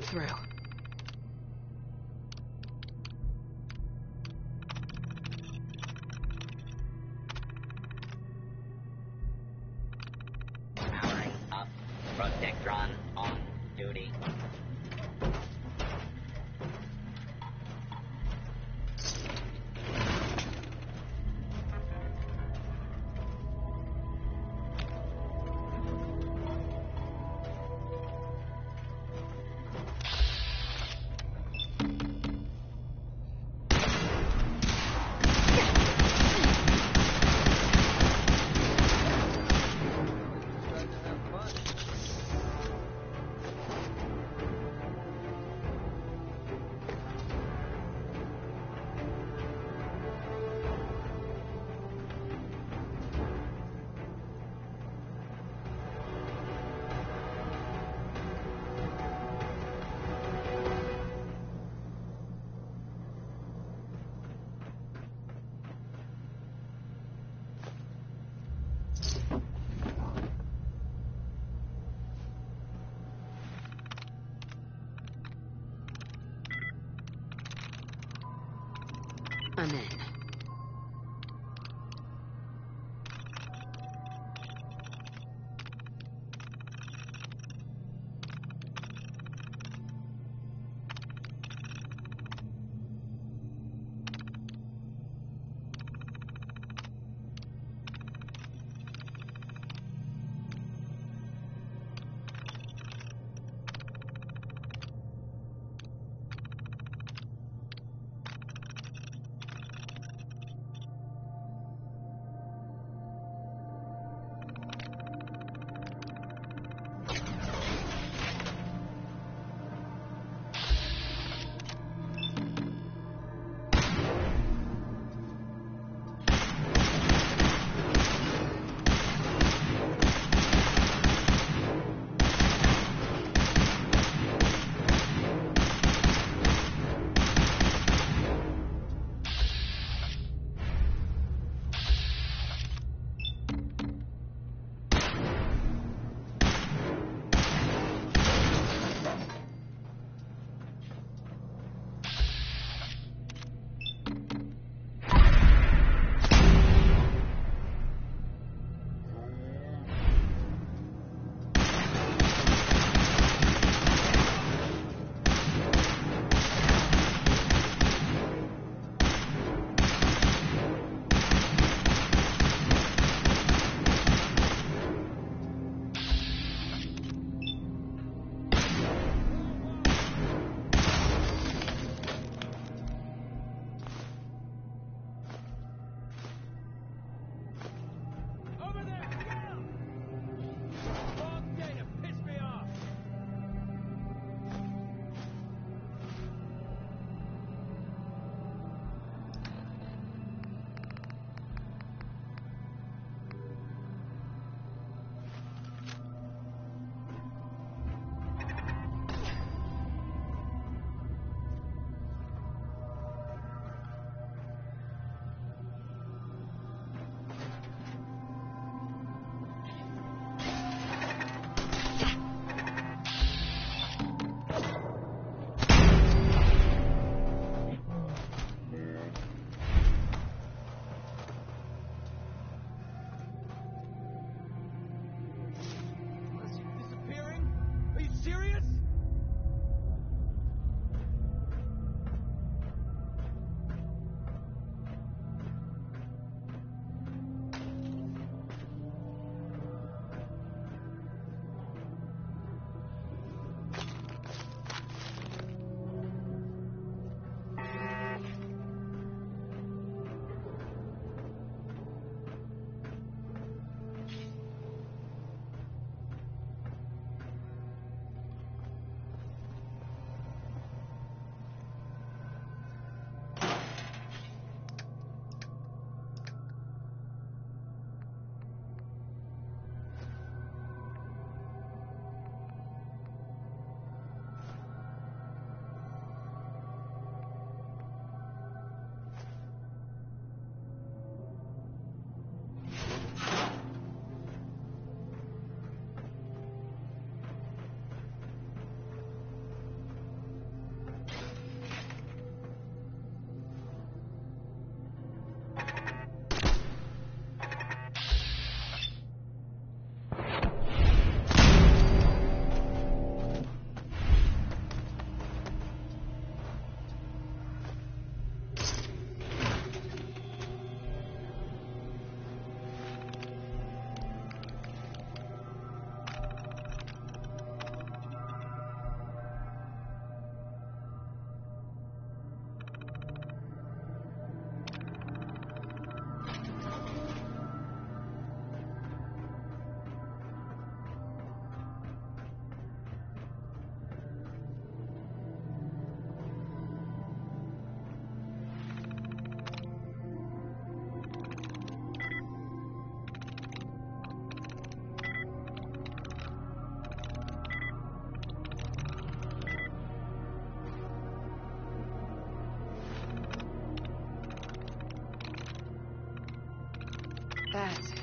through. Powering up. Protectron on duty. I'm in. That's it.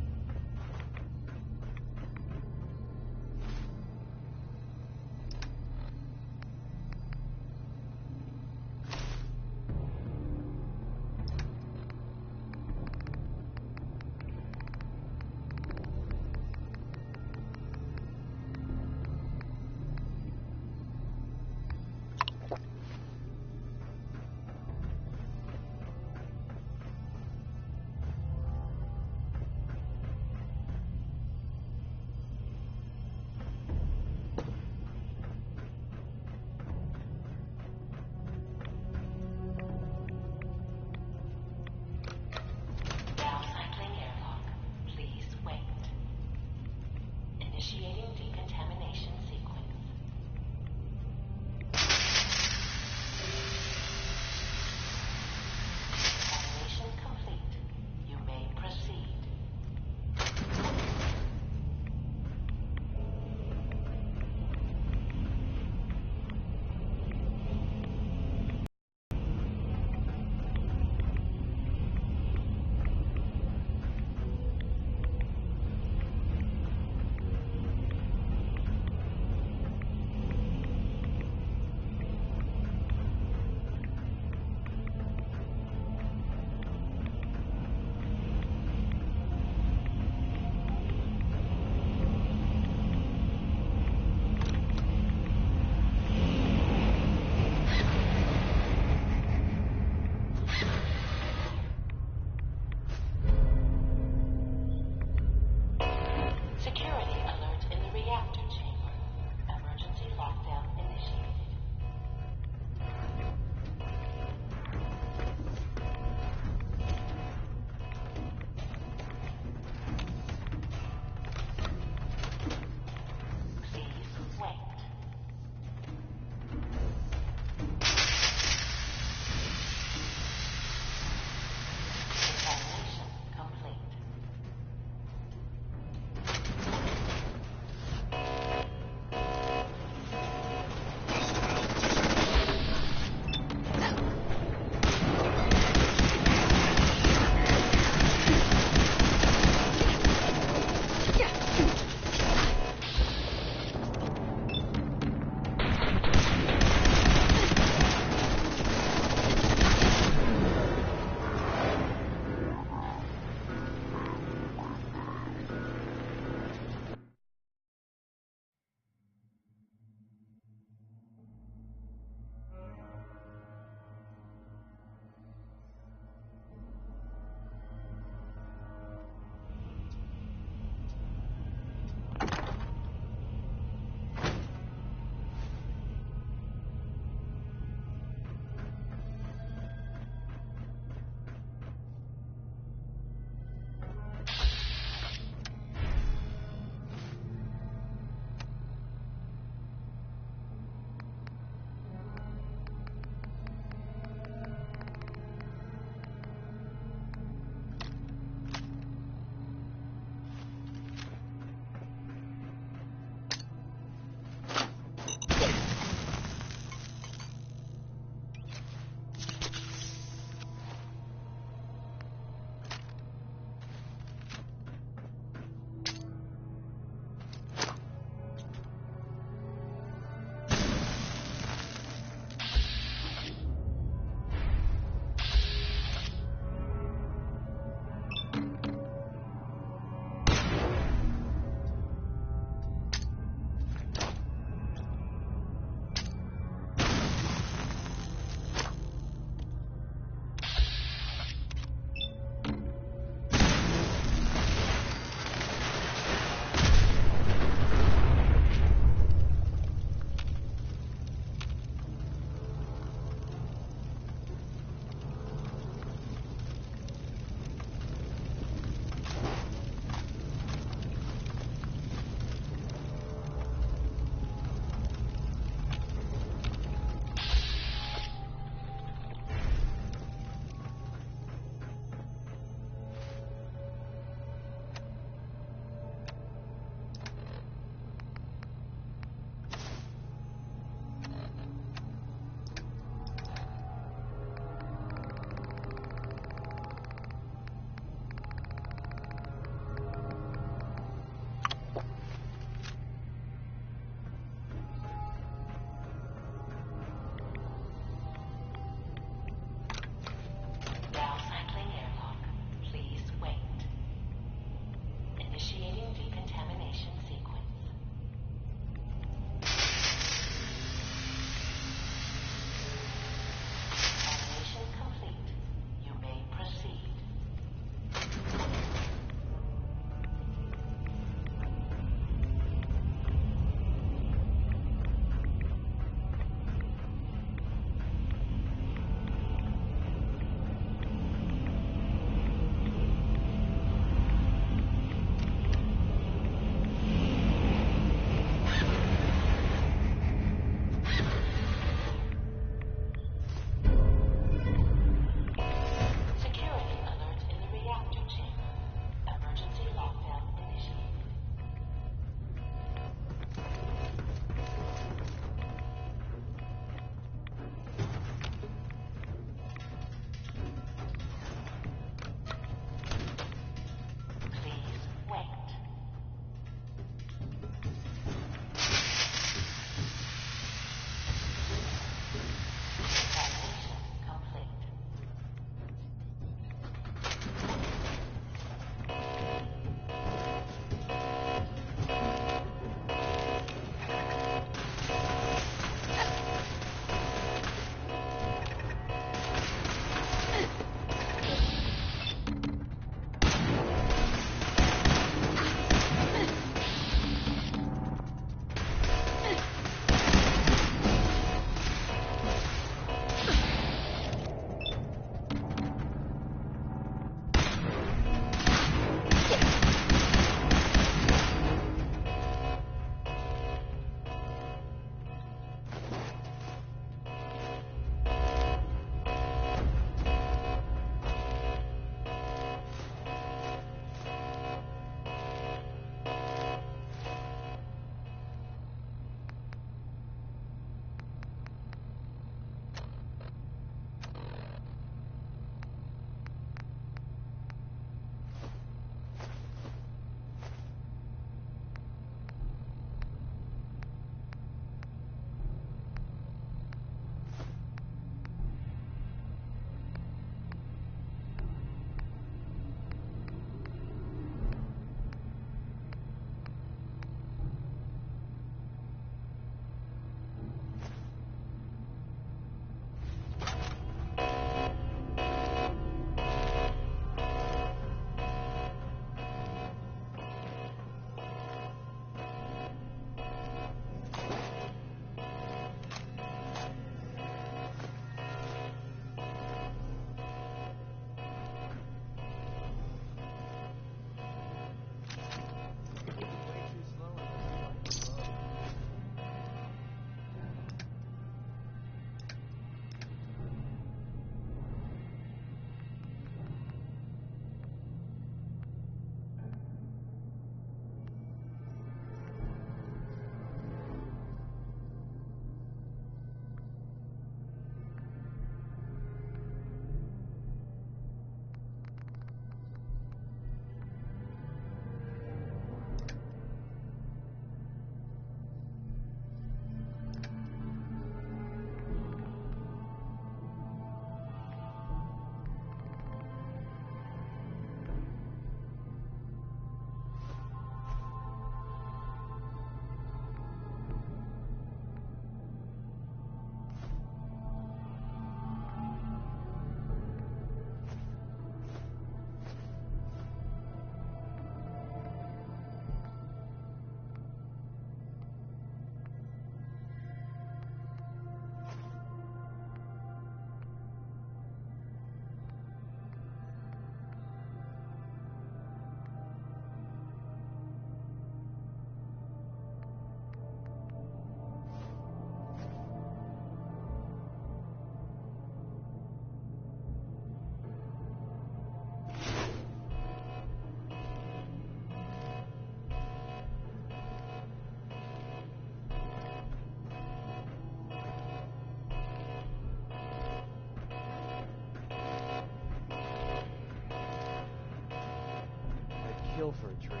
chill for a treat.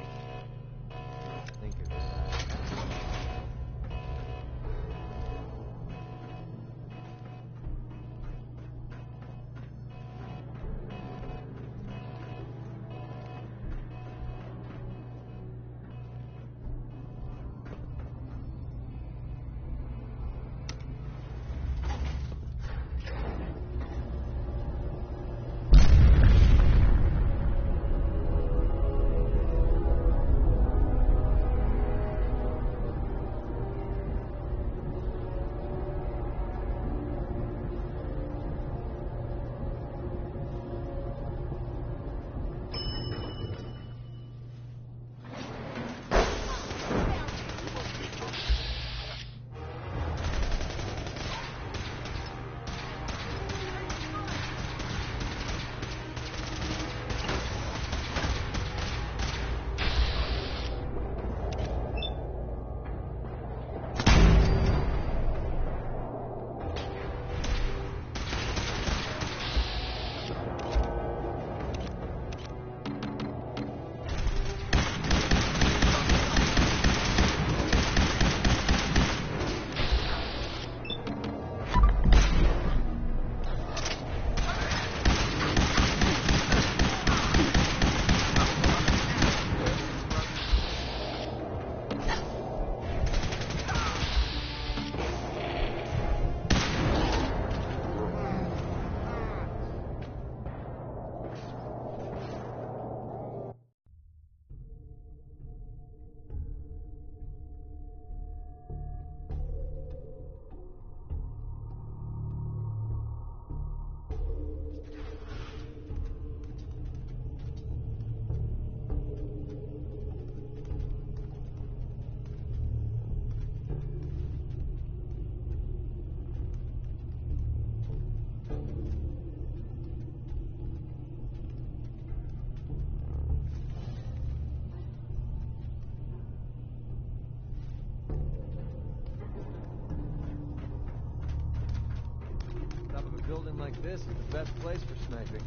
Think of that. Building like this is the best place for sniping.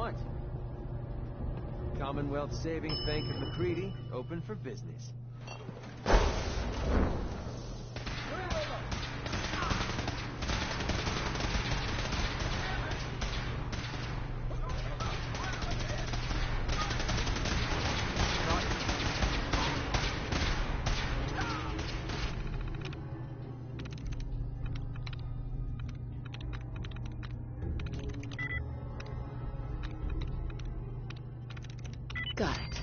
want? Commonwealth Savings Bank of McCready, open for business. Got it.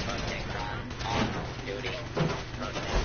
Protectron on duty. Protect.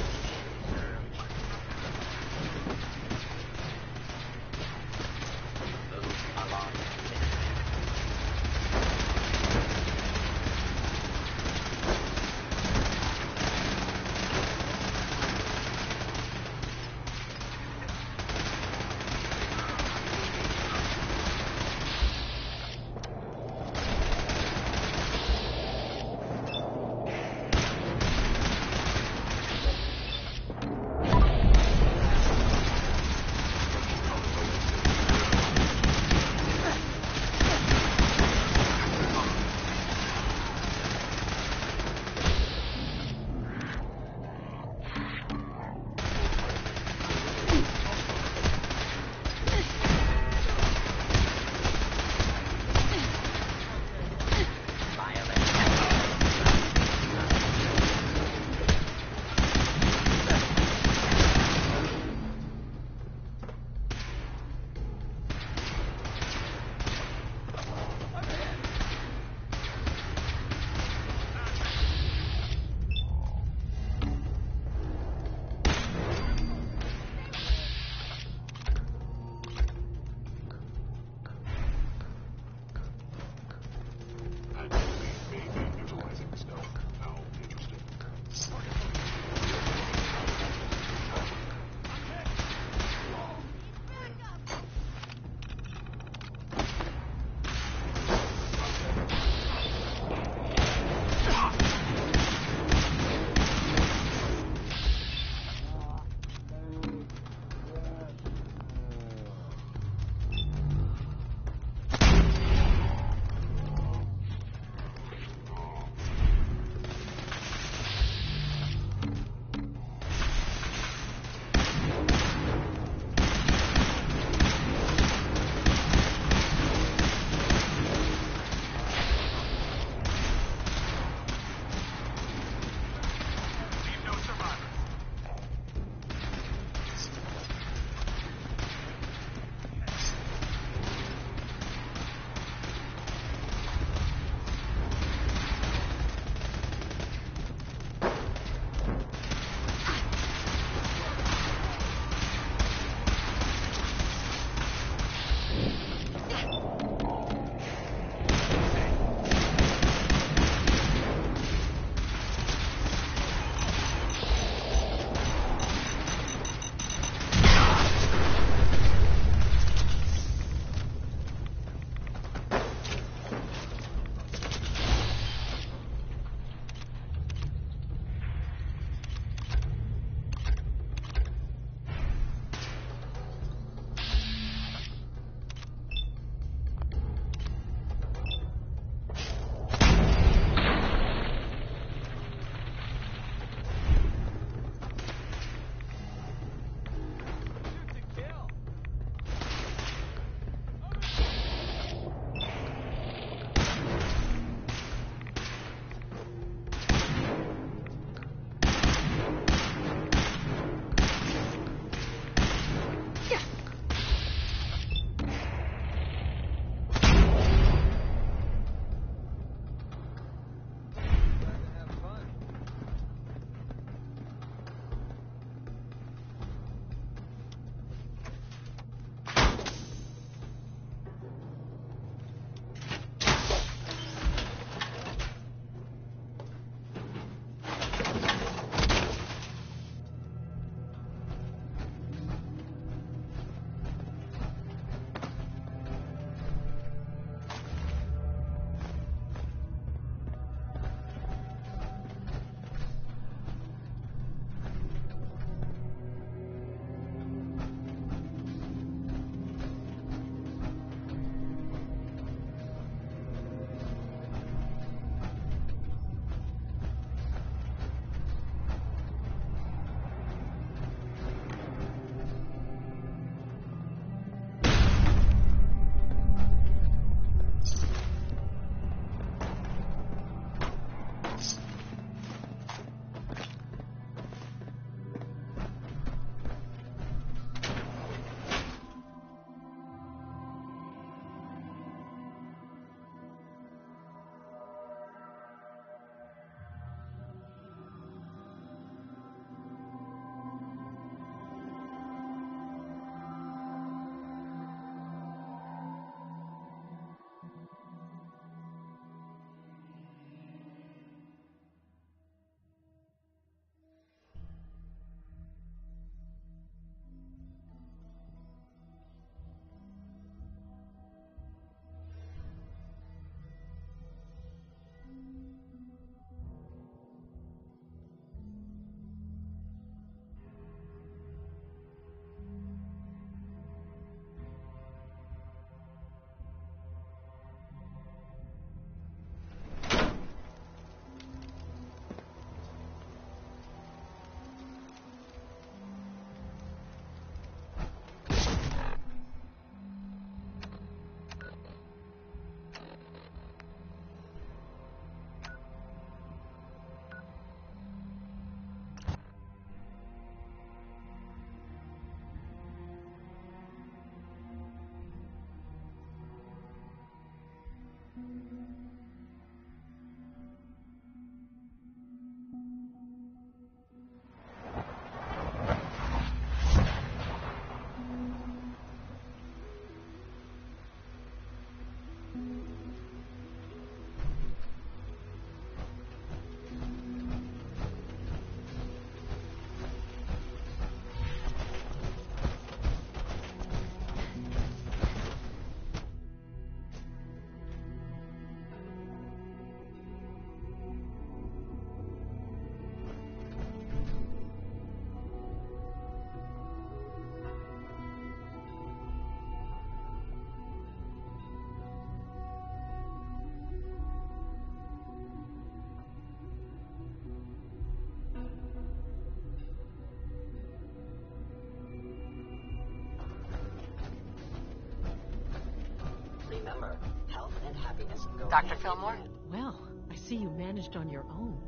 Dr. Fillmore? Well, I see you managed on your own.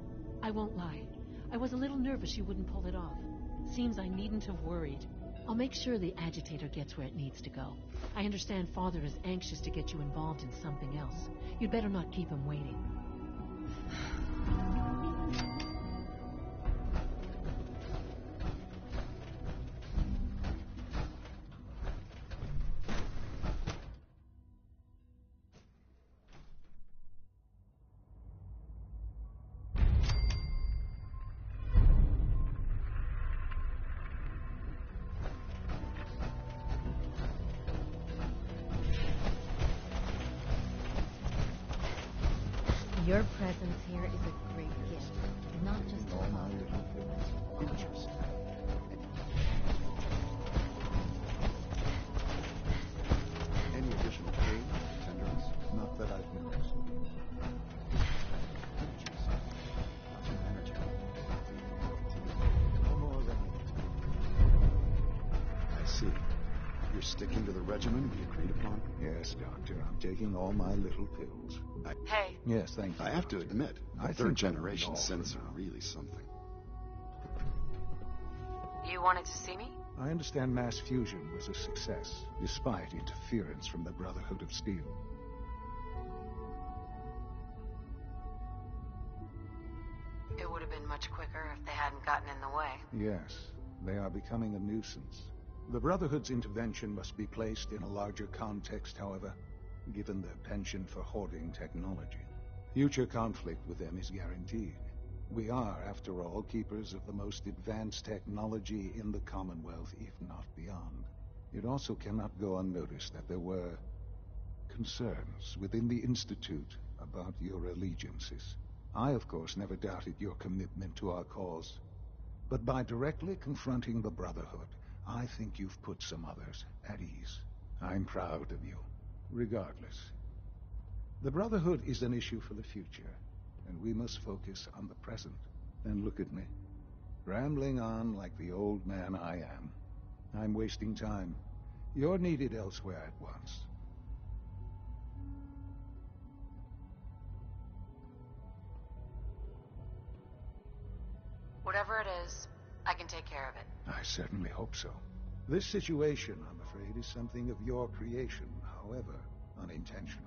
I won't lie. I was a little nervous you wouldn't pull it off. Seems I needn't have worried. I'll make sure the agitator gets where it needs to go. I understand Father is anxious to get you involved in something else. You'd better not keep him waiting. Your presence here is a great gift, not just to Father. Interesting. Any additional pain, tenderness? Not that I've noticed. Interesting. Lots of energy. No more than I see. You're sticking to the regimen we agreed upon? Yes, Doctor. I'm taking all my little pills. Hey. Yes, thank you. I have to admit, I the think third generation all for scents now. are really something. You wanted to see me? I understand mass fusion was a success, despite interference from the Brotherhood of Steel. It would have been much quicker if they hadn't gotten in the way. Yes, they are becoming a nuisance. The Brotherhood's intervention must be placed in a larger context, however, given their penchant for hoarding technology. Future conflict with them is guaranteed. We are, after all, keepers of the most advanced technology in the Commonwealth, if not beyond. It also cannot go unnoticed that there were concerns within the Institute about your allegiances. I, of course, never doubted your commitment to our cause. But by directly confronting the Brotherhood, I think you've put some others at ease. I'm proud of you, regardless. The Brotherhood is an issue for the future, and we must focus on the present. And look at me, rambling on like the old man I am. I'm wasting time. You're needed elsewhere at once. Whatever it is, I can take care of it. I certainly hope so. This situation, I'm afraid, is something of your creation, however unintentional.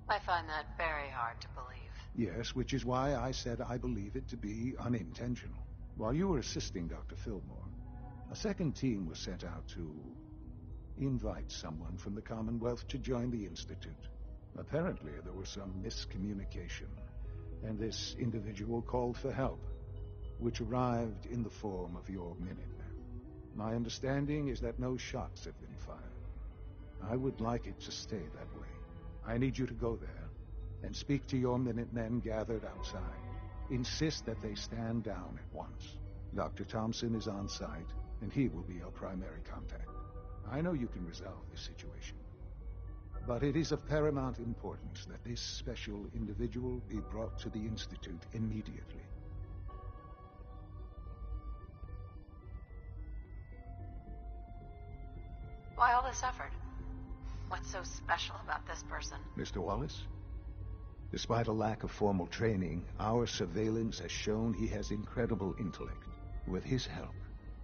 I find that very hard to believe. Yes, which is why I said I believe it to be unintentional. While you were assisting Dr. Fillmore, a second team was sent out to invite someone from the Commonwealth to join the Institute. Apparently, there was some miscommunication, and this individual called for help, which arrived in the form of your Minutemen. My understanding is that no shots have been fired. I would like it to stay that way. I need you to go there and speak to your Minutemen gathered outside. Insist that they stand down at once. Dr. Thompson is on site, and he will be your primary contact. I know you can resolve this situation, but it is of paramount importance that this special individual be brought to the Institute immediately. Why all this effort? What's so special about this person? Mr. Wallace? Despite a lack of formal training, our surveillance has shown he has incredible intellect. With his help,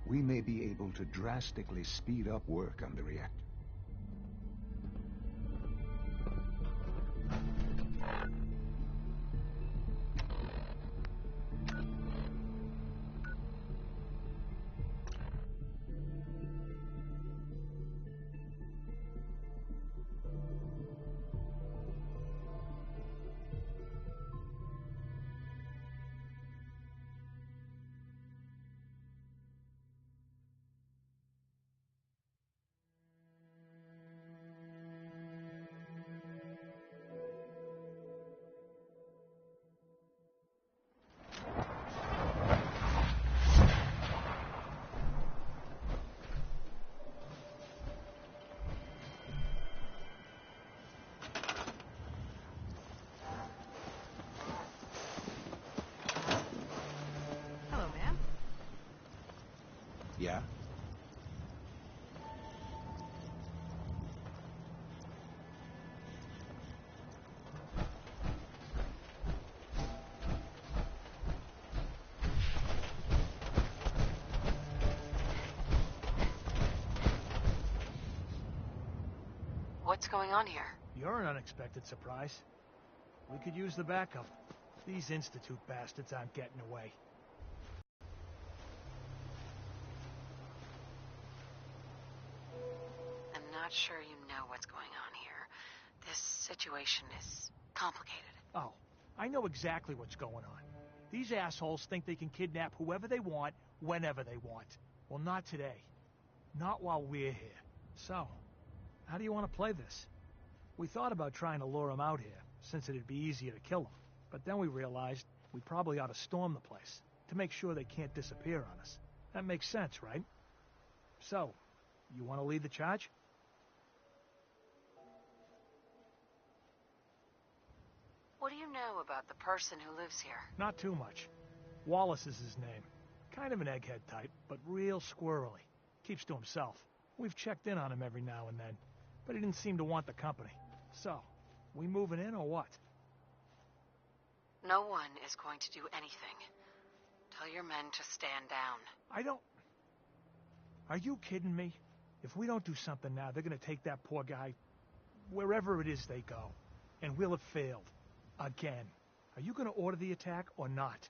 we may be able to drastically speed up work on the reactor. Hello, ma'am. Yeah? What's going on here? You're an unexpected surprise. We could use the backup. These Institute bastards aren't getting away. I'm not sure you know what's going on here. This situation is complicated. Oh, I know exactly what's going on. These assholes think they can kidnap whoever they want, whenever they want. Well, not today. Not while we're here. So, how do you want to play this? We thought about trying to lure them out here, since it'd be easier to kill them. But then we realized we probably ought to storm the place, to make sure they can't disappear on us. That makes sense, right? So, you want to lead the charge? What do you know about the person who lives here? Not too much. Wallace is his name. Kind of an egghead type, but real squirrely. Keeps to himself. We've checked in on him every now and then, but he didn't seem to want the company. So, we moving in or what? No one is going to do anything. Tell your men to stand down. Are you kidding me? If we don't do something now, they're gonna take that poor guy wherever it is they go. And we'll have failed. Again. Are you gonna order the attack or not?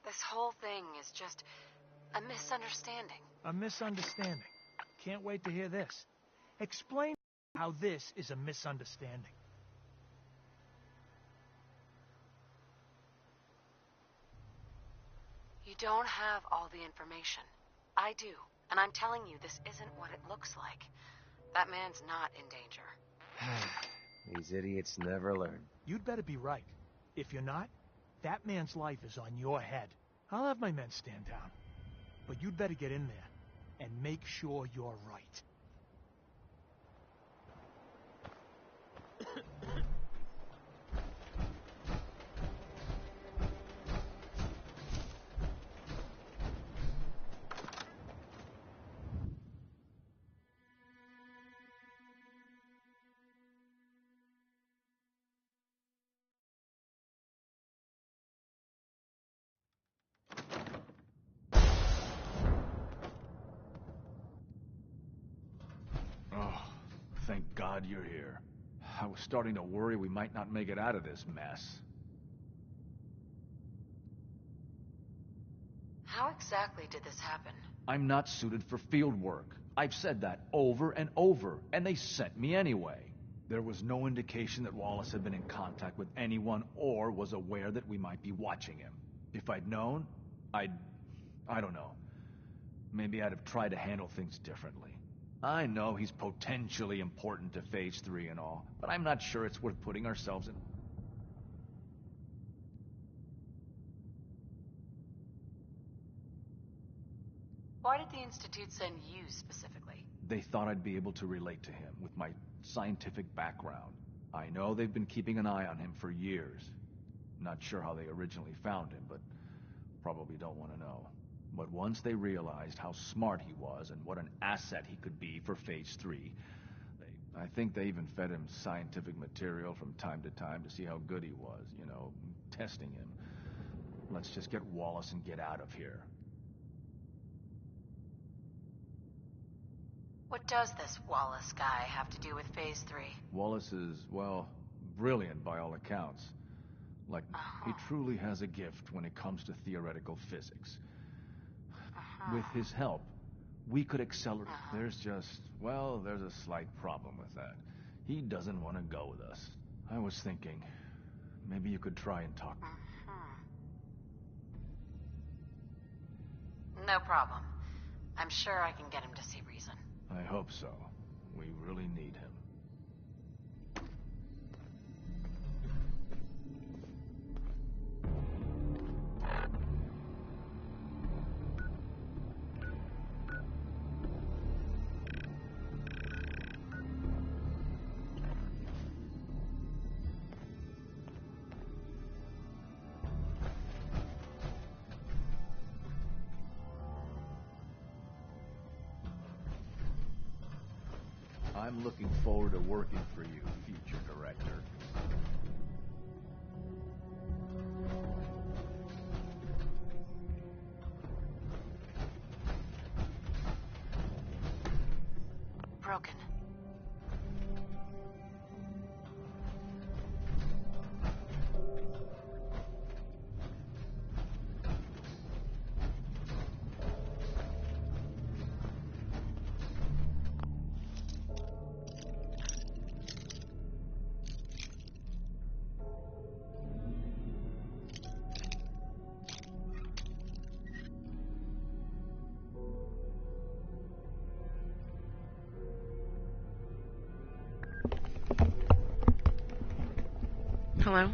This whole thing is just a misunderstanding. A misunderstanding. Can't wait to hear this. Explain how this is a misunderstanding. You don't have all the information. I do. And I'm telling you, this isn't what it looks like. That man's not in danger. These idiots never learn. You'd better be right. If you're not, that man's life is on your head. I'll have my men stand down. But you'd better get in there and make sure you're right. Thank God you're here. I was starting to worry we might not make it out of this mess. How exactly did this happen? I'm not suited for field work. I've said that over and over, and they sent me anyway. There was no indication that Wallace had been in contact with anyone or was aware that we might be watching him. If I'd known, I don't know. Maybe I'd have tried to handle things differently. I know he's potentially important to Phase 3 and all, but I'm not sure it's worth putting ourselves in... Why did the Institute send you specifically? They thought I'd be able to relate to him with my scientific background. I know they've been keeping an eye on him for years. Not sure how they originally found him, but probably don't want to know. But once they realized how smart he was and what an asset he could be for Phase 3, I think they even fed him scientific material from time to time to see how good he was, you know, testing him. Let's just get Wallace and get out of here. What does this Wallace guy have to do with Phase 3? Wallace is, well, brilliant by all accounts. Like, he truly has a gift when it comes to theoretical physics. With his help, we could accelerate. There's a slight problem with that. He doesn't want to go with us. I was thinking, maybe you could try and talk. No problem. I'm sure I can get him to see reason. I hope so. We really need him. I'm looking forward to working for you, future director. broken. Hello?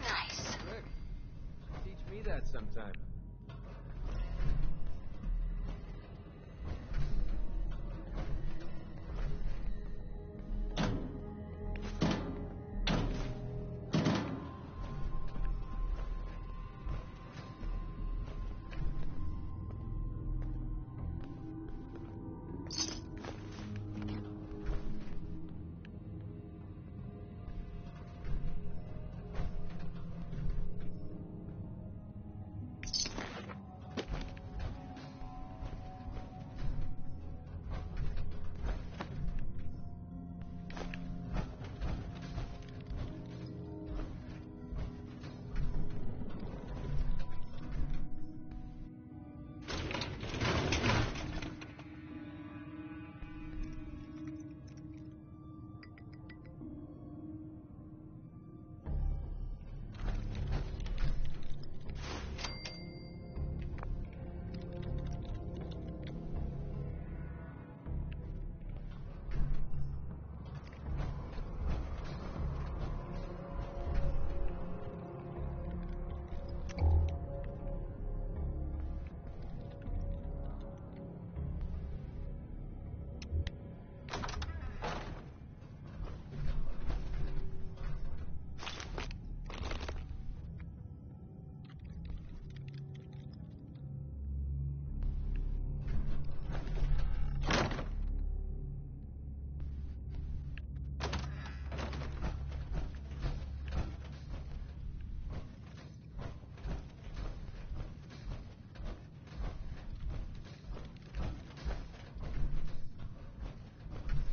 Nice. Rick, teach me that sometime.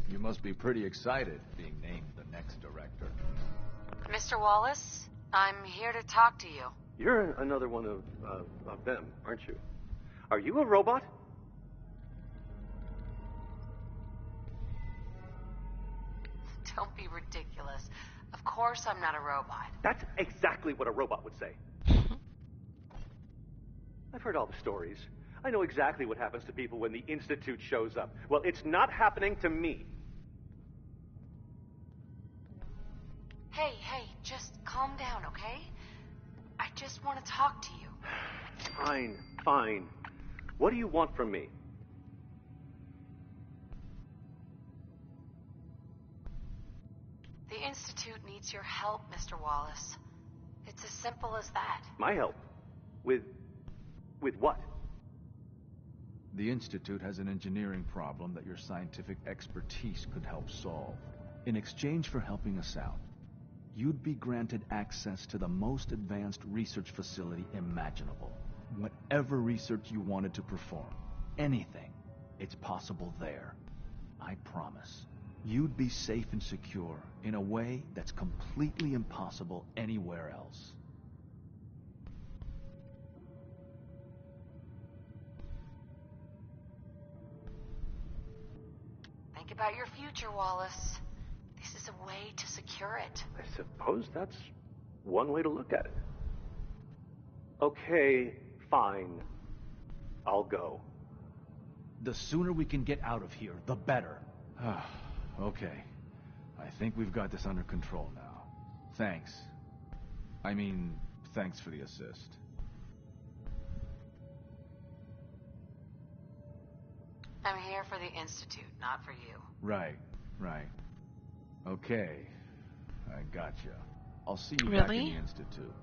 You must be pretty excited being named the next director. Mr. Wallace, I'm here to talk to you. You're another one of them, aren't you? Are you a robot? Don't be ridiculous. Of course I'm not a robot. That's exactly what a robot would say. I've heard all the stories. I know exactly what happens to people when the Institute shows up. Well, it's not happening to me. Hey, just calm down, okay? I just want to talk to you. Fine. What do you want from me? The Institute needs your help, Mr. Wallace. It's as simple as that. My help? With what? The Institute has an engineering problem that your scientific expertise could help solve. In exchange for helping us out, you'd be granted access to the most advanced research facility imaginable. Whatever research you wanted to perform, anything, it's possible there. I promise. You'd be safe and secure in a way that's completely impossible anywhere else. Think about your future, Wallace. This is a way to secure it. I suppose that's one way to look at it. Okay, fine. I'll go. The sooner we can get out of here, the better. Okay. I think we've got this under control now. Thanks. Thanks for the assist. I'm here for the Institute, not for you. Right. Okay. I gotcha. I'll see you back in the Institute.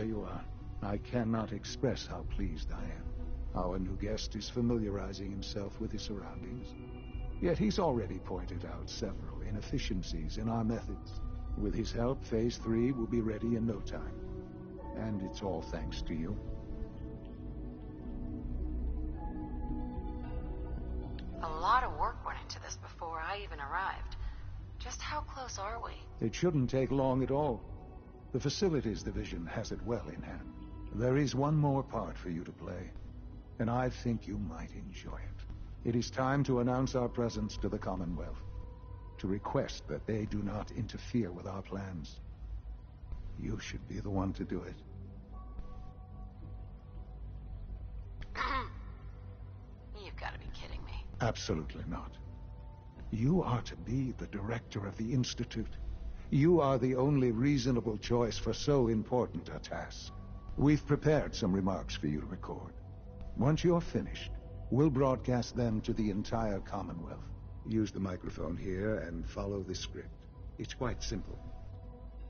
you are. I cannot express how pleased I am. Our new guest is familiarizing himself with his surroundings. Yet he's already pointed out several inefficiencies in our methods. With his help, Phase 3 will be ready in no time. And it's all thanks to you. A lot of work went into this before I even arrived. Just how close are we? It shouldn't take long at all. The Facilities Division has it well in hand. There is one more part for you to play, and I think you might enjoy it. It is time to announce our presence to the Commonwealth, to request that they do not interfere with our plans. You should be the one to do it. You've got to be kidding me. Absolutely not. You are to be the director of the Institute. You are the only reasonable choice for so important a task. We've prepared some remarks for you to record. Once you're finished, we'll broadcast them to the entire Commonwealth. Use the microphone here and follow the script. It's quite simple.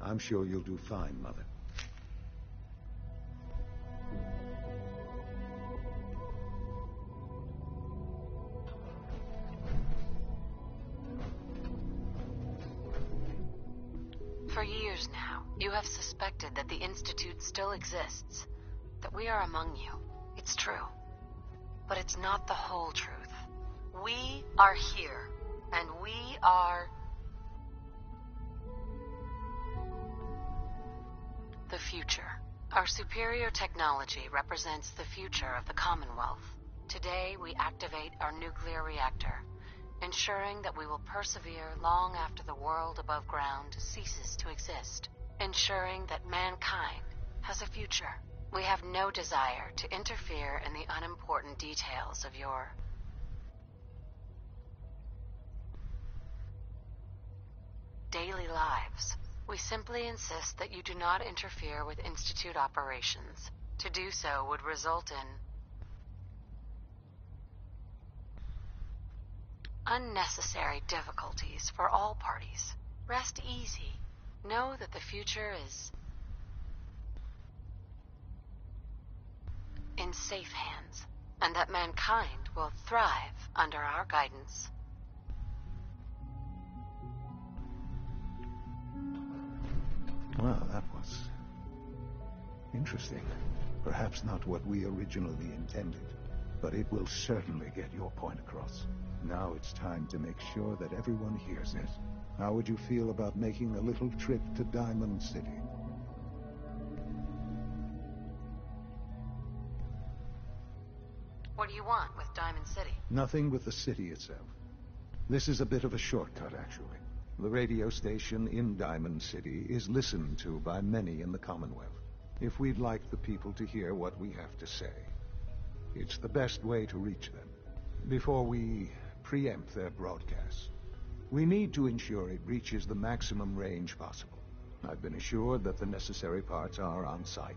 I'm sure you'll do fine, Mother. For years now, you have suspected that the Institute still exists, that we are among you. It's true. But it's not the whole truth. We are here, and we are the future. Our superior technology represents the future of the Commonwealth. Today, we activate our nuclear reactor, ensuring that we will persevere long after the world above ground ceases to exist, ensuring that mankind has a future. We have no desire to interfere in the unimportant details of your daily lives. We simply insist that you do not interfere with Institute operations. To do so would result in unnecessary difficulties for all parties. Rest easy. Know that the future is in safe hands, and that mankind will thrive under our guidance. Well, that was interesting. Perhaps not what we originally intended, but it will certainly get your point across. Now it's time to make sure that everyone hears it. How would you feel about making a little trip to Diamond City? What do you want with Diamond City? Nothing with the city itself. This is a bit of a shortcut, actually. The radio station in Diamond City is listened to by many in the Commonwealth. If we'd like the people to hear what we have to say, it's the best way to reach them. Before we preempt their broadcasts, we need to ensure it reaches the maximum range possible. I've been assured that the necessary parts are on site.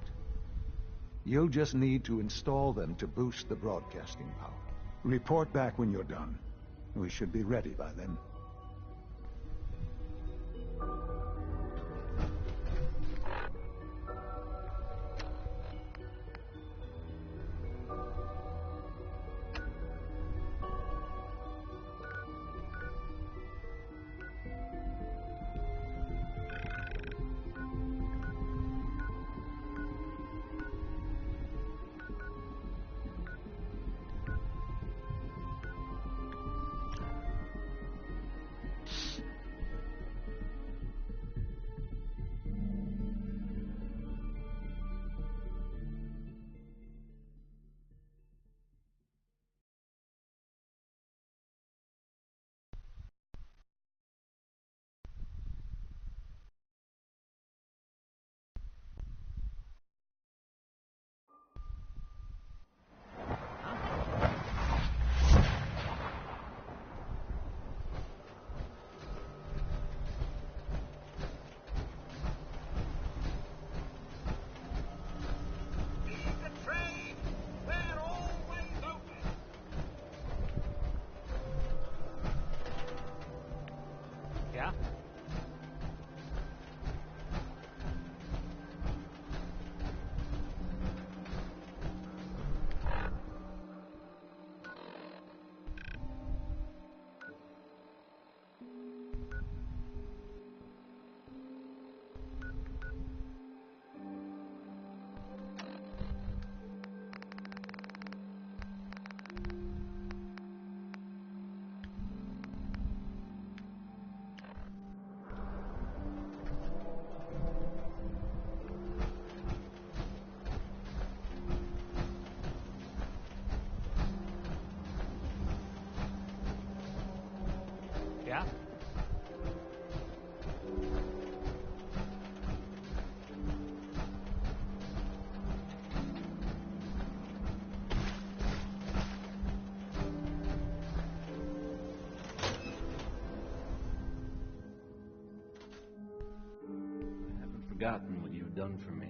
You'll just need to install them to boost the broadcasting power. Report back when you're done. We should be ready by then. Yeah? I haven't forgotten what you've done for me.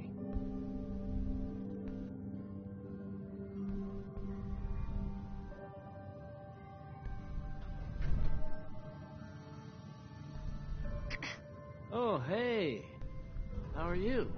Oh, hey. How are you?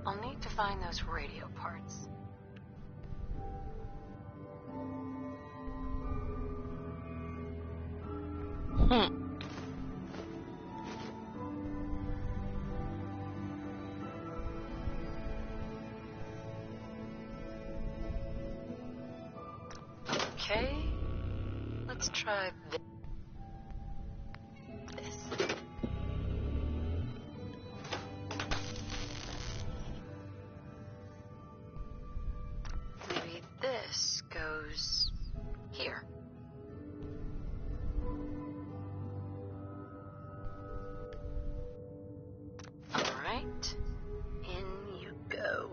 I'll need to find those radio parts. Okay, let's try this. Maybe this goes here. All right, in you go.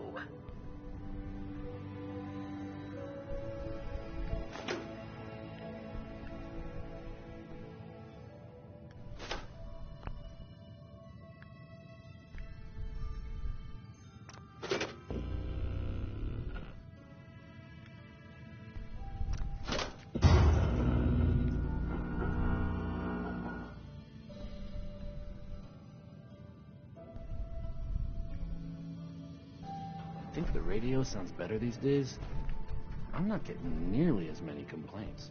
Think the radio sounds better these days? I'm not getting nearly as many complaints.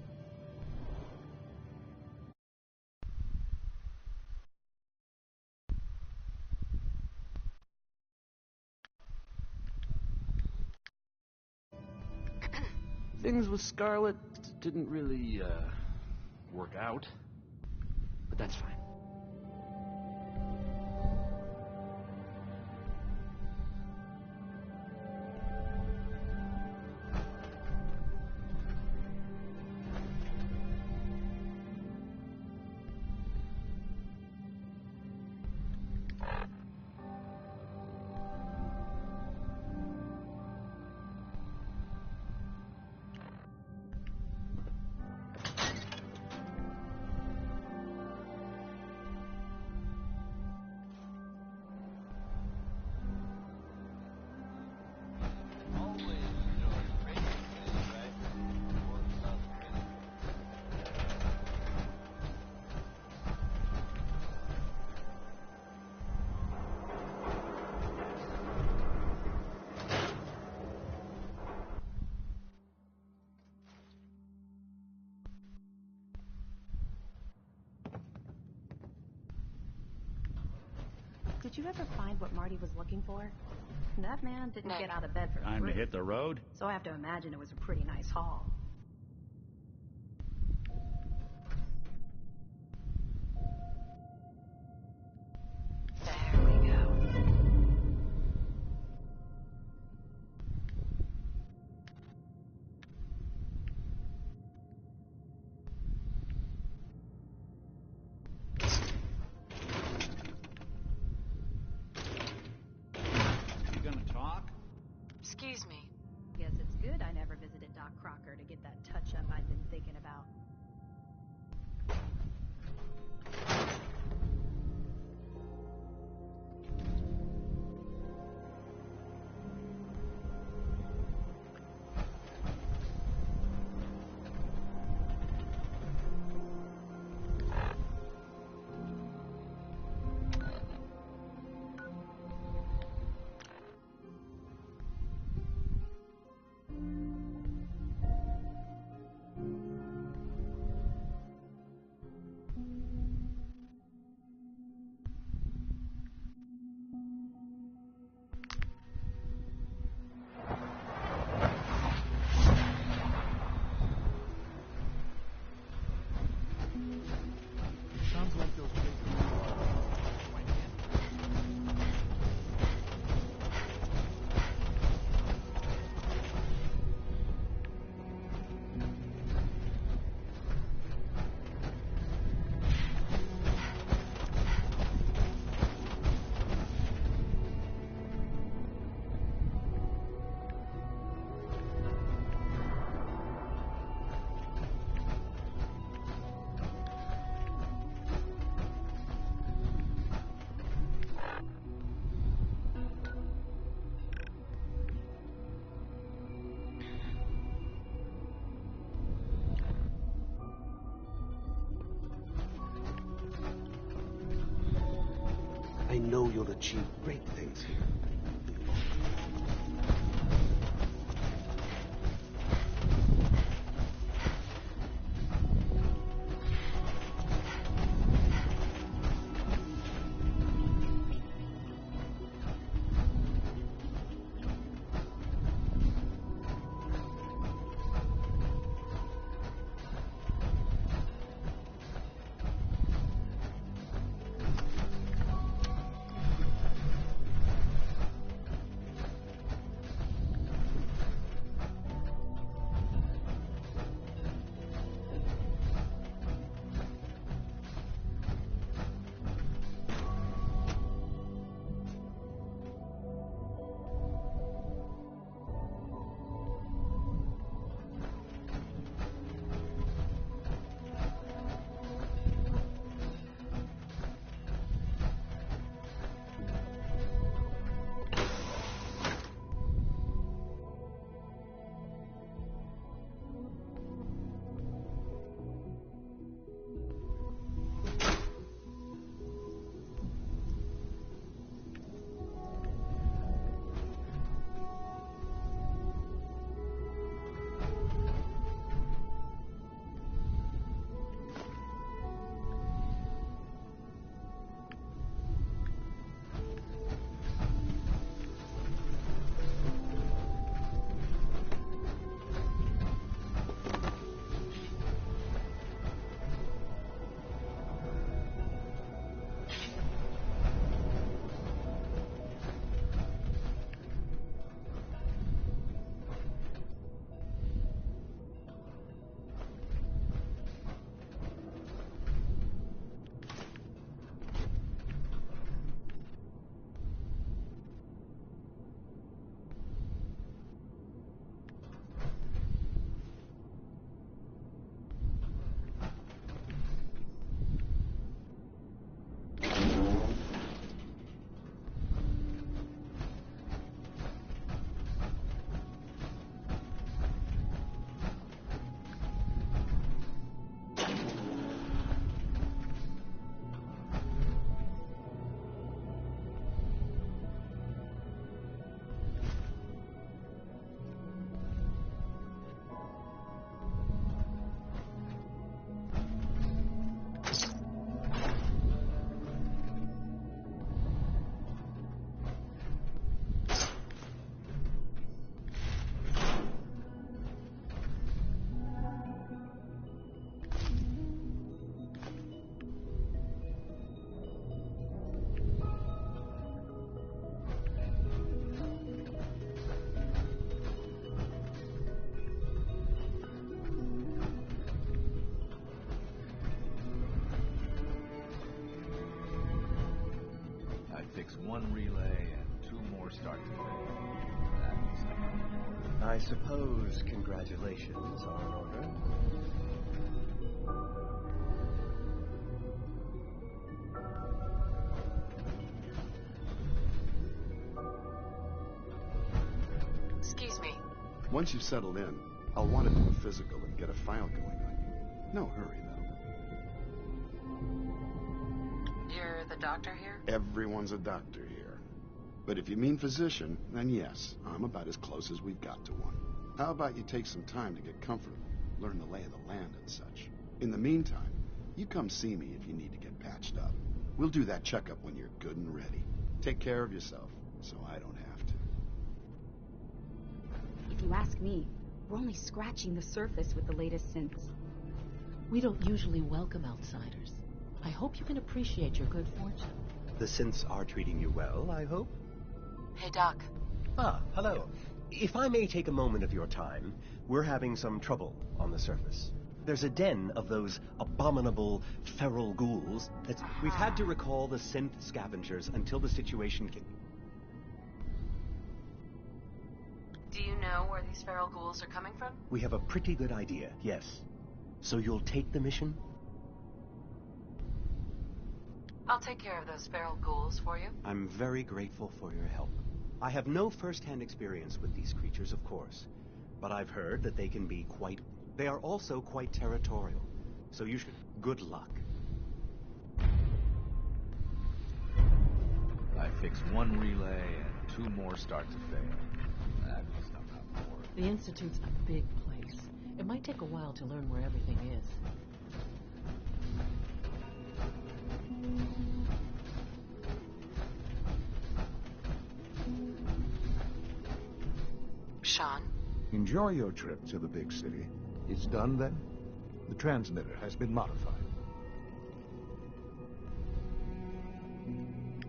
Things with Scarlet didn't really, work out. But that's fine. Did you ever find what Marty was looking for? That man didn't get out of bed for Time to free. hit the road? So I have to imagine it was a pretty nice haul. There we go. You gonna talk? Excuse me. Guess it's good I never visited Doc Crocker to I know you'll achieve great things here. Fix one relay and 2 more start to finish. I suppose congratulations are in order. Excuse me. Once you've settled in, I'll want to do a physical and get a file going on you. No hurry, though. You're the doctor here? Everyone's a doctor here. But if you mean physician, then yes, I'm about as close as we've got to one. How about you take some time to get comfortable, learn the lay of the land and such. In the meantime, you come see me if you need to get patched up. We'll do that checkup when you're good and ready. Take care of yourself, so I don't have to. If you ask me, we're only scratching the surface with the latest synths. We don't usually welcome outsiders. I hope you can appreciate your good fortune. The synths are treating you well, I hope? Hey, Doc. Ah, hello. If I may take a moment of your time, we're having some trouble on the surface. There's a den of those abominable feral ghouls that's... We've had to recall the synth scavengers until the situation can... Do you know where these feral ghouls are coming from? We have a pretty good idea, yes. So you'll take the mission? I'll take care of those feral ghouls for you. I'm very grateful for your help. I have no first-hand experience with these creatures, of course, but I've heard that they can be quite... They are also quite territorial, so you should... Good luck. I fix one relay and 2 more start to fail. That must not have worked. The Institute's a big place. It might take a while to learn where everything is. Sean? Enjoy your trip to the big city. It's done then? The transmitter has been modified.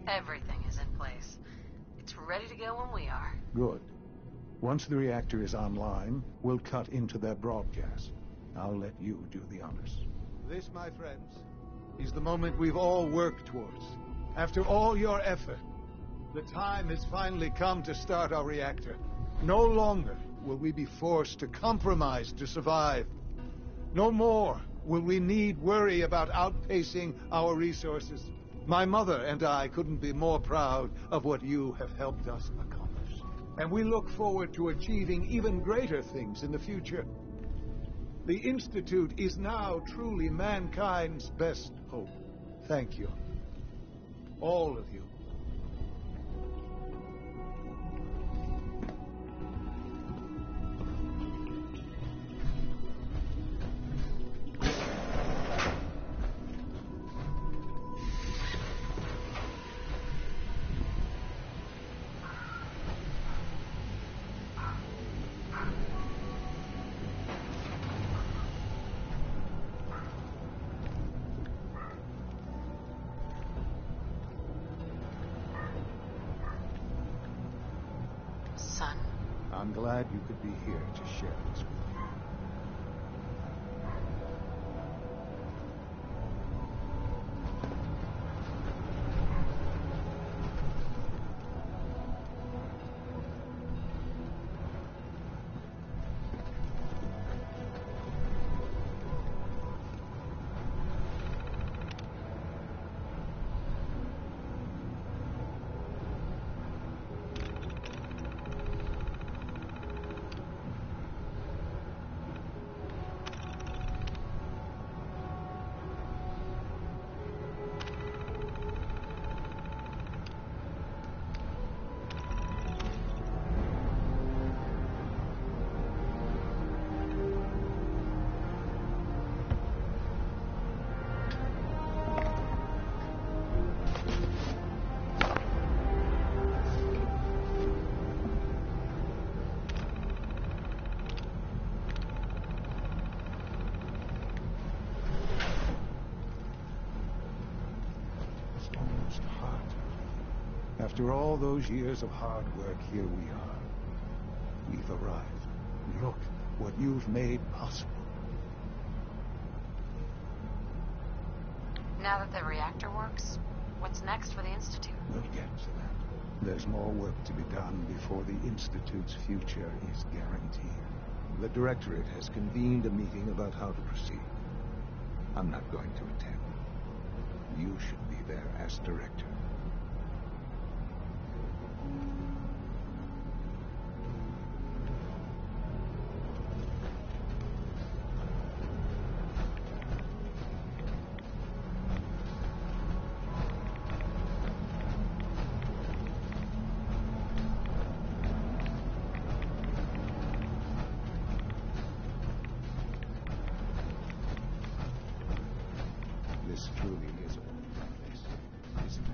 Everything is in place. It's ready to go when we are. Good. Once the reactor is online, we'll cut into their broadcast. I'll let you do the honors. This, my friends, is the moment we've all worked towards. After all your effort, the time has finally come to start our reactor. No longer will we be forced to compromise to survive. No more will we need worry about outpacing our resources. My mother and I couldn't be more proud of what you have helped us accomplish. And we look forward to achieving even greater things in the future. The Institute is now truly mankind's best hope. Thank you. All of you. Son? I'm glad you could be here to share this with me. After all those years of hard work, here we are. We've arrived. Look what you've made possible. Now that the reactor works, what's next for the Institute? We'll get to that. There's more work to be done before the Institute's future is guaranteed. The Directorate has convened a meeting about how to proceed. I'm not going to attend. You should be there as Director. This truly is a wonderful place, isn't it?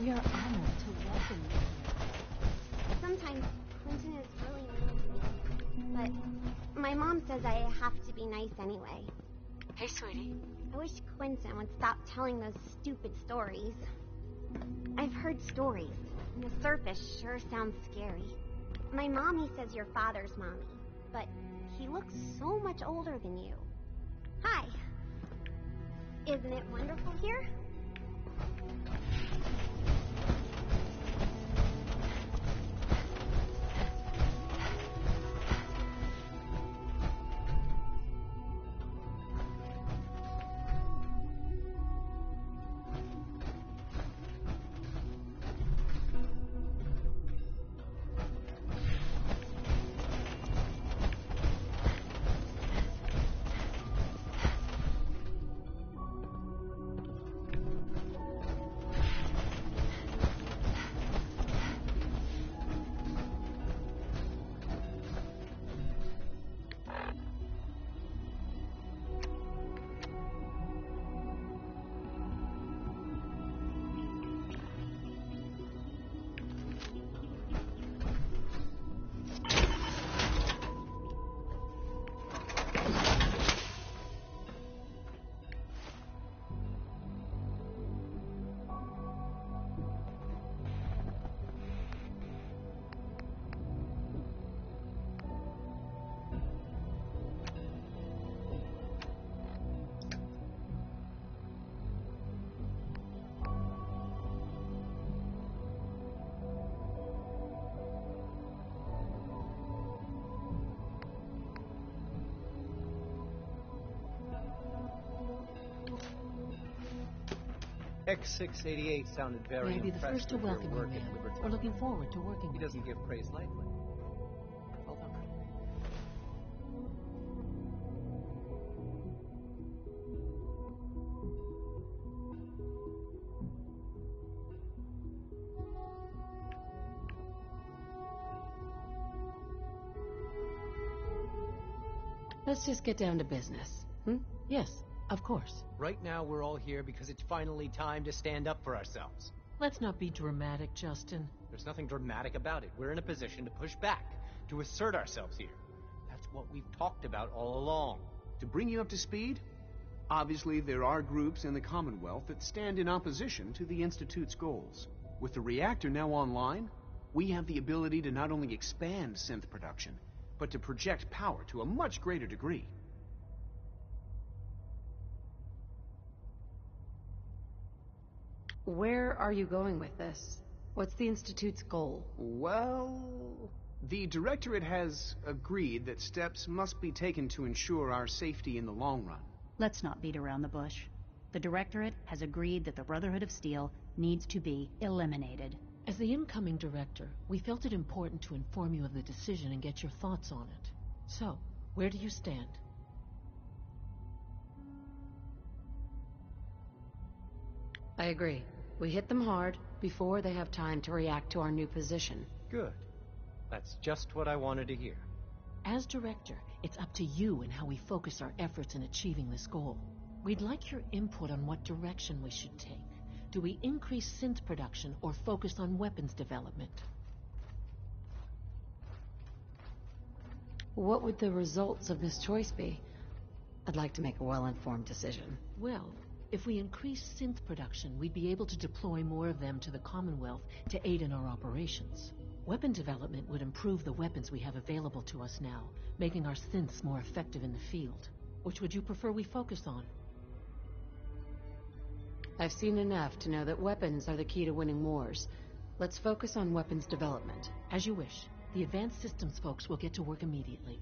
We are honored to welcome you. Sometimes Clinton is really mean to me, but my mom says I have to be nice anyway. Hey, sweetie. I wish Quentin would stop telling those stupid stories. I've heard stories, and the surface sure sounds scary. My mommy says your father's mommy, but he looks so much older than you. Hi. Isn't it wonderful here? X688 sounded very May I be the first to with your welcome you, work ma'am. at Liberty. We're looking forward to working He with doesn't you. give praise lightly. Hold on. Let's just get down to business. Yes, of course. Right now, we're all here because it's finally time to stand up for ourselves. Let's not be dramatic, Justin. There's nothing dramatic about it. We're in a position to push back, to assert ourselves here. That's what we've talked about all along. To bring you up to speed, obviously there are groups in the Commonwealth that stand in opposition to the Institute's goals. With the reactor now online, we have the ability to not only expand synth production, but to project power to a much greater degree. Where are you going with this? What's the Institute's goal? Well, the Directorate has agreed that steps must be taken to ensure our safety in the long run. Let's not beat around the bush. The Directorate has agreed that the Brotherhood of Steel needs to be eliminated. As the incoming director, we felt it important to inform you of the decision and get your thoughts on it. So, where do you stand? I agree. We hit them hard before they have time to react to our new position. Good. That's just what I wanted to hear. As director, it's up to you and how we focus our efforts in achieving this goal. We'd like your input on what direction we should take. Do we increase synth production or focus on weapons development? What would the results of this choice be? I'd like to make a well-informed decision. Well, if we increase synth production, we'd be able to deploy more of them to the Commonwealth to aid in our operations. Weapon development would improve the weapons we have available to us now, making our synths more effective in the field. Which would you prefer we focus on? I've seen enough to know that weapons are the key to winning wars. Let's focus on weapons development. As you wish. The Advanced Systems folks will get to work immediately.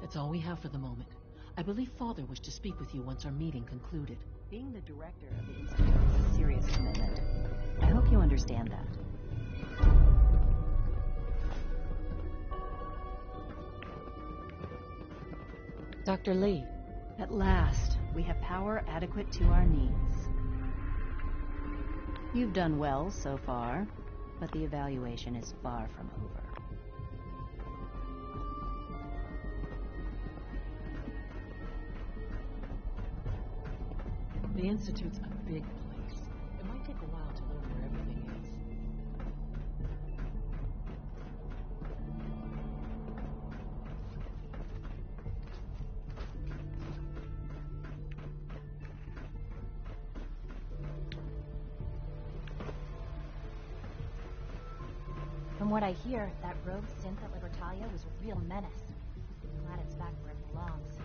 That's all we have for the moment. I believe Father wished to speak with you once our meeting concluded. Being the director of the Institute is a serious commitment. I hope you understand that. Dr. Lee. At last, we have power adequate to our needs. You've done well so far, but the evaluation is far from over. The Institute's a big place. It might take a while to learn where everything is. From what I hear, that rogue synth at Libertalia was a real menace. Glad it's back where it belongs.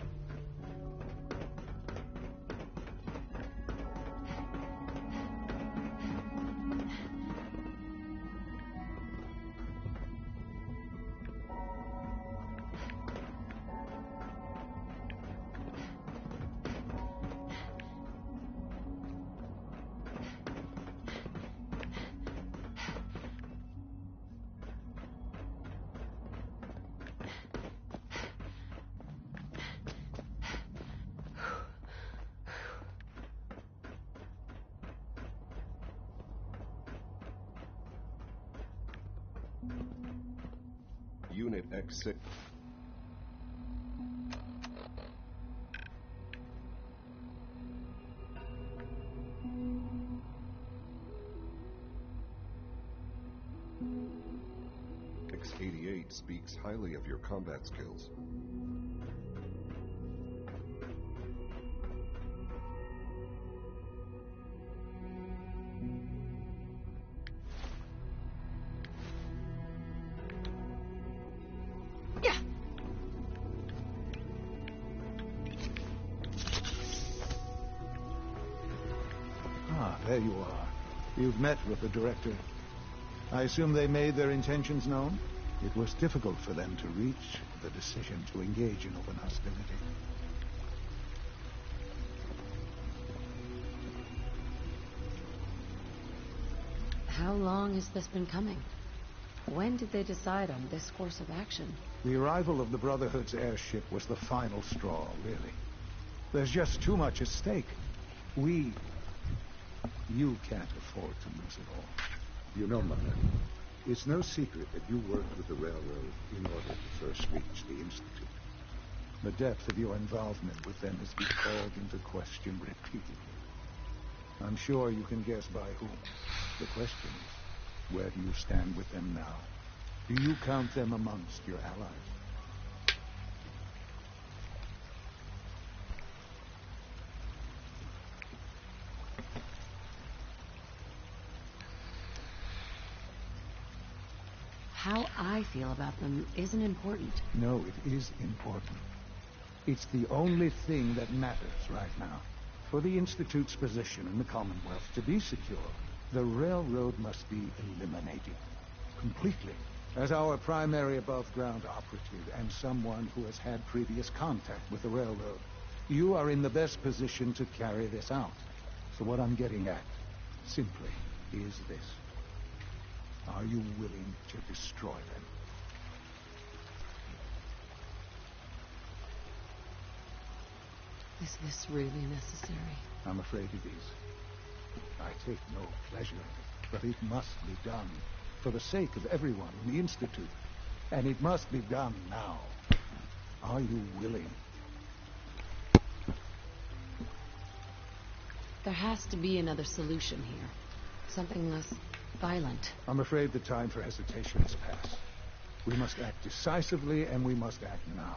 Unit X6. X-88 speaks highly of your combat skills. There you are. You've met with the director. I assume they made their intentions known? It was difficult for them to reach the decision to engage in open hostility. How long has this been coming? When did they decide on this course of action? The arrival of the Brotherhood's airship was the final straw, really. There's just too much at stake. You can't afford to lose it all. You know, Mother, it's no secret that you worked with the railroad in order to first reach the Institute. The depth of your involvement with them has been called into question repeatedly. I'm sure you can guess by whom. The question is, where do you stand with them now? Do you count them amongst your allies? How I feel about them isn't important. No, it is important. It's the only thing that matters right now. For the Institute's position in the Commonwealth to be secure, the railroad must be eliminated. Completely. As our primary above-ground operative and someone who has had previous contact with the railroad, you are in the best position to carry this out. So what I'm getting at, simply, is this. Are you willing to destroy them? Is this really necessary? I'm afraid it is. I take no pleasure in it, but it must be done for the sake of everyone in the Institute. And it must be done now. Are you willing? There has to be another solution here. Something less violent. I'm afraid the time for hesitation has passed. We must act decisively, and we must act now.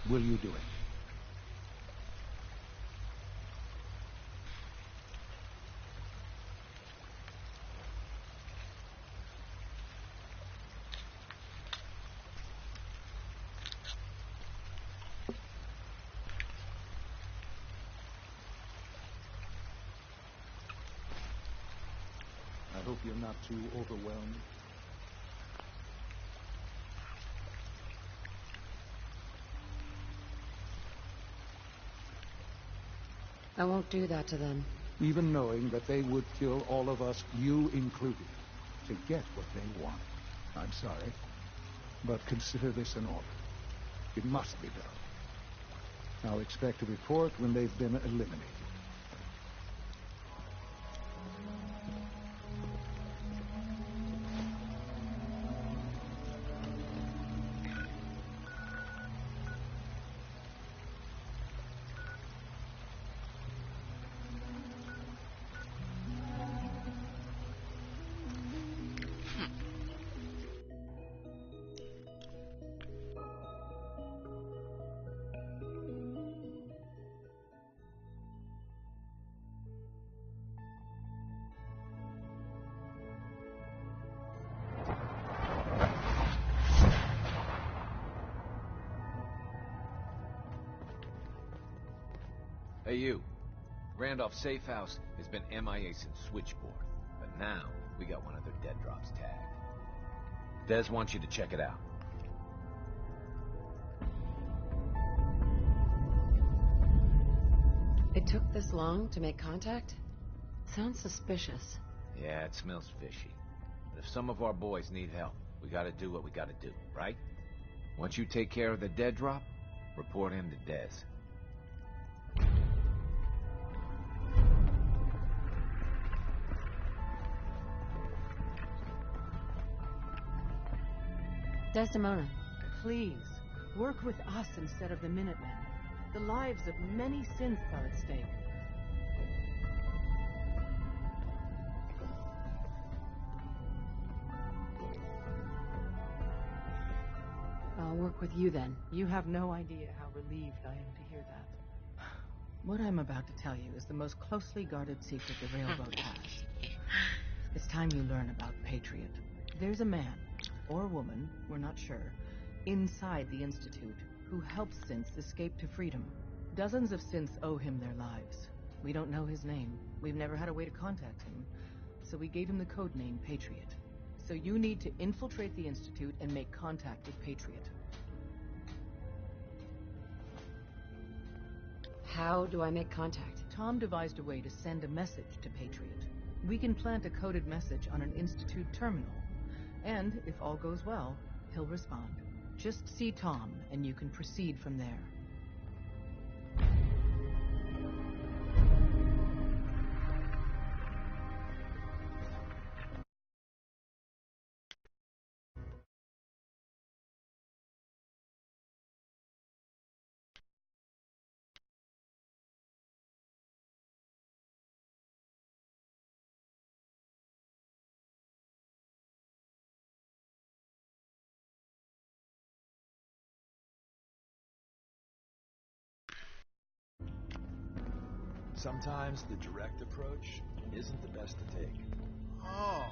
Will you do it? I hope you're not too overwhelmed. I won't do that to them. Even knowing that they would kill all of us, you included, to get what they want. I'm sorry, but consider this an order. It must be done. I'll expect a report when they've been eliminated. Hey, you. Randolph Safe House has been MIA since Switchboard, but now we got one of their dead drops tagged. Des wants you to check it out. It took this long to make contact? Sounds suspicious. Yeah, it smells fishy. But if some of our boys need help, we gotta do what we gotta do, right? Once you take care of the dead drop, report in to Des. Desdemona. Please, work with us instead of the Minutemen. The lives of many synths are at stake. I'll work with you then. You have no idea how relieved I am to hear that. What I'm about to tell you is the most closely guarded secret the Railroad has. It's time you learn about Patriot. There's a man, or woman, we're not sure, inside the Institute who helps synths escape to freedom. Dozens of synths owe him their lives. We don't know his name. We've never had a way to contact him. So we gave him the code name Patriot. So you need to infiltrate the Institute and make contact with Patriot. How do I make contact? Tom devised a way to send a message to Patriot. We can plant a coded message on an Institute terminal. And, if all goes well, he'll respond. Just see Tom, and you can proceed from there. Sometimes the direct approach isn't the best to take. Oh,